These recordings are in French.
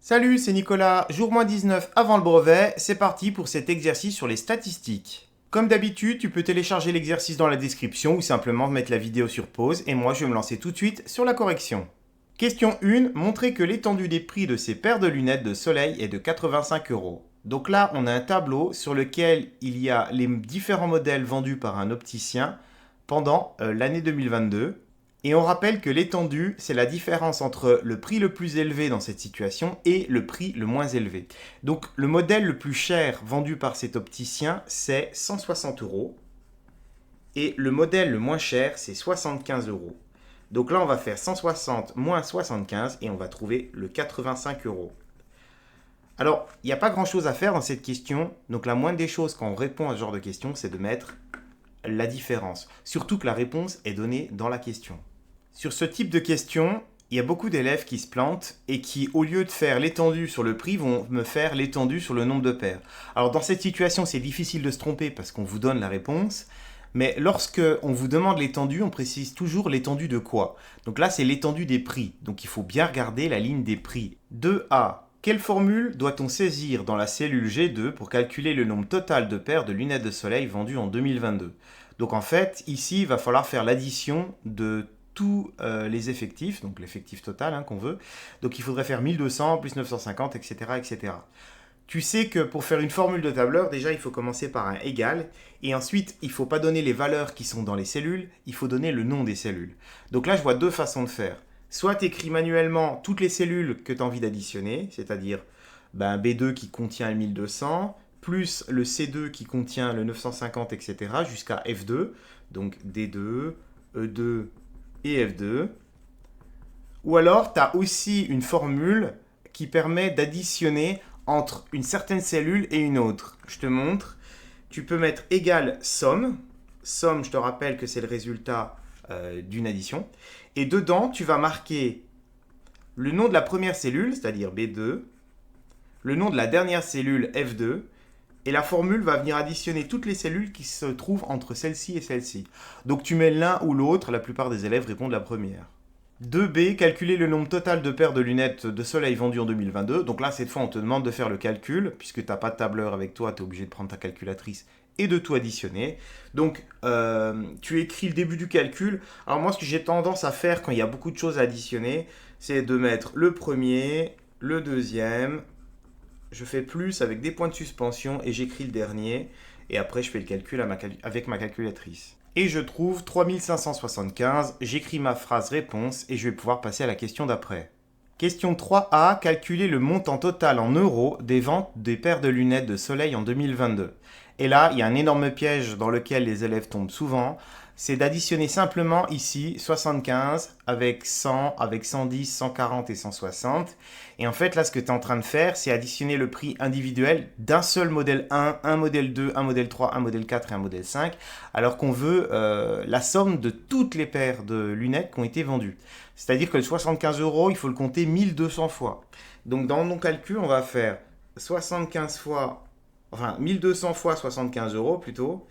Salut, c'est Nicolas, jour -19 avant le brevet, c'est parti pour cet exercice sur les statistiques. Comme d'habitude, tu peux télécharger l'exercice dans la description ou simplement mettre la vidéo sur pause et moi je vais me lancer tout de suite sur la correction. Question 1, montrer que l'étendue des prix de ces paires de lunettes de soleil est de 85 euros. Donc là, on a un tableau sur lequel il y a les différents modèles vendus par un opticien pendant l'année 2022. Et on rappelle que l'étendue, c'est la différence entre le prix le plus élevé dans cette situation et le prix le moins élevé. Donc le modèle le plus cher vendu par cet opticien, c'est 160 euros. Et le modèle le moins cher, c'est 75 euros. Donc là, on va faire 160 moins 75 et on va trouver le 85 euros. Alors, il n'y a pas grand-chose à faire dans cette question. Donc la moindre des choses quand on répond à ce genre de question, c'est de mettre la différence. Surtout que la réponse est donnée dans la question. Sur ce type de question, il y a beaucoup d'élèves qui se plantent et qui, au lieu de faire l'étendue sur le prix, vont me faire l'étendue sur le nombre de paires. Alors dans cette situation, c'est difficile de se tromper parce qu'on vous donne la réponse, mais lorsque on vous demande l'étendue, on précise toujours l'étendue de quoi. Donc là, c'est l'étendue des prix. Donc il faut bien regarder la ligne des prix. 2A. Quelle formule doit-on saisir dans la cellule G2 pour calculer le nombre total de paires de lunettes de soleil vendues en 2022 ? Donc en fait, ici, il va falloir faire l'addition de tous les effectifs, donc l'effectif total qu'on veut. Donc il faudrait faire 1200 plus 950, etc., etc. Tu sais que pour faire une formule de tableur, déjà il faut commencer par un égal, et ensuite il ne faut pas donner les valeurs qui sont dans les cellules, il faut donner le nom des cellules. Donc là je vois deux façons de faire. Soit tu écris manuellement toutes les cellules que tu as envie d'additionner, c'est-à-dire B2 qui contient le 1200, plus le C2 qui contient le 950, etc., jusqu'à F2, donc D2, E2 et F2. Ou alors, tu as aussi une formule qui permet d'additionner entre une certaine cellule et une autre. Je te montre. Tu peux mettre égal somme. Somme, je te rappelle que c'est le résultat d'une addition. Et dedans, tu vas marquer le nom de la première cellule, c'est-à-dire B2, le nom de la dernière cellule F2, et la formule va venir additionner toutes les cellules qui se trouvent entre celle-ci et celle-ci. Donc tu mets l'un ou l'autre, la plupart des élèves répondent la première. 2B, calculer le nombre total de paires de lunettes de soleil vendues en 2022. Donc là, cette fois, on te demande de faire le calcul, puisque tu n'as pas de tableur avec toi, tu es obligé de prendre ta calculatrice et de tout additionner. Donc, tu écris le début du calcul. Alors moi, ce que j'ai tendance à faire quand il y a beaucoup de choses à additionner, c'est de mettre le premier, le deuxième, je fais plus avec des points de suspension et j'écris le dernier. Et après, je fais le calcul avec ma calculatrice. Et je trouve 3575, j'écris ma phrase réponse et je vais pouvoir passer à la question d'après. Question 3A, calculer le montant total en euros des ventes des paires de lunettes de soleil en 2022. Et là, il y a un énorme piège dans lequel les élèves tombent souvent, c'est d'additionner simplement ici 75 avec 100, avec 110, 140 et 160. Et en fait, là, ce que tu es en train de faire, c'est additionner le prix individuel d'un seul modèle 1, un modèle 2, un modèle 3, un modèle 4 et un modèle 5, alors qu'on veut la somme de toutes les paires de lunettes qui ont été vendues. C'est-à-dire que le 75 euros, il faut le compter 1200 fois. Donc dans mon calcul, on va faire 75 fois, enfin 1200 fois 75 euros plutôt.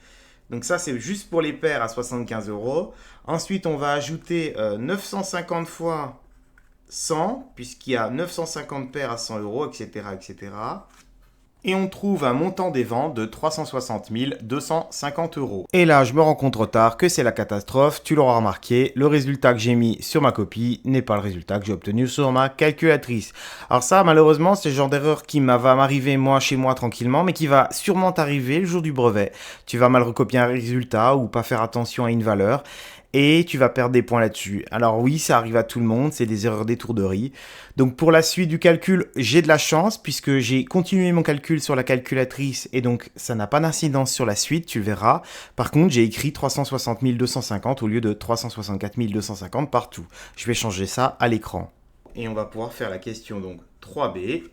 Donc ça, c'est juste pour les paires à 75 euros. Ensuite, on va ajouter 950 fois 100, puisqu'il y a 950 paires à 100 euros, etc., etc. Et on trouve un montant des ventes de 360 250 euros. Et là, je me rends compte trop tard que c'est la catastrophe. Tu l'auras remarqué, le résultat que j'ai mis sur ma copie n'est pas le résultat que j'ai obtenu sur ma calculatrice. Alors ça, malheureusement, c'est le genre d'erreur qui va m'arriver moi chez moi tranquillement, mais qui va sûrement t'arriver le jour du brevet. Tu vas mal recopier un résultat ou pas faire attention à une valeur. Et tu vas perdre des points là-dessus. Alors oui, ça arrive à tout le monde, c'est des erreurs d'étourderie. Donc pour la suite du calcul, j'ai de la chance puisque j'ai continué mon calcul sur la calculatrice et donc ça n'a pas d'incidence sur la suite, tu le verras. Par contre, j'ai écrit 360 250 au lieu de 364 250 partout. Je vais changer ça à l'écran. Et on va pouvoir faire la question donc 3B.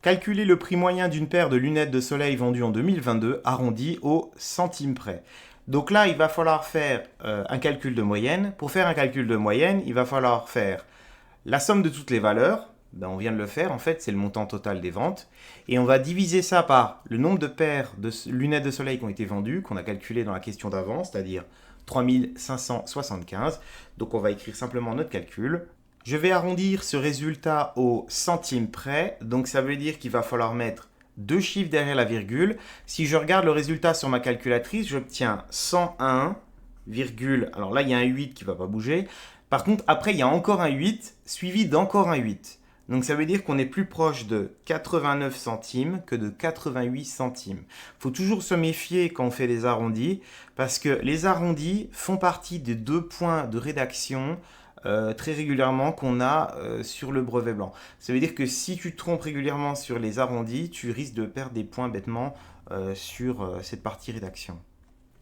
Calculer le prix moyen d'une paire de lunettes de soleil vendues en 2022 arrondi au centime près. Donc là, il va falloir faire un calcul de moyenne. Pour faire un calcul de moyenne, il va falloir faire la somme de toutes les valeurs. On vient de le faire, en fait, c'est le montant total des ventes. Et on va diviser ça par le nombre de paires de lunettes de soleil qui ont été vendues, qu'on a calculé dans la question d'avant, c'est-à-dire 3575. Donc on va écrire simplement notre calcul. Je vais arrondir ce résultat au centime près, donc ça veut dire qu'il va falloir mettre deux chiffres derrière la virgule. Si je regarde le résultat sur ma calculatrice, j'obtiens 101, alors là il y a un 8 qui ne va pas bouger. Par contre, après il y a encore un 8, suivi d'encore un 8. Donc ça veut dire qu'on est plus proche de 89 centimes que de 88 centimes. Il faut toujours se méfier quand on fait les arrondis, parce que les arrondis font partie des deux points de rédaction très régulièrement qu'on a sur le brevet blanc. Ça veut dire que si tu te trompes régulièrement sur les arrondis, tu risques de perdre des points bêtement sur cette partie rédaction.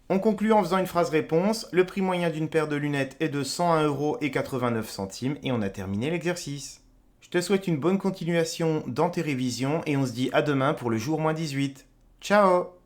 On conclut en faisant une phrase réponse. Le prix moyen d'une paire de lunettes est de 101,89 € et on a terminé l'exercice. Je te souhaite une bonne continuation dans tes révisions et on se dit à demain pour le jour -18. Ciao!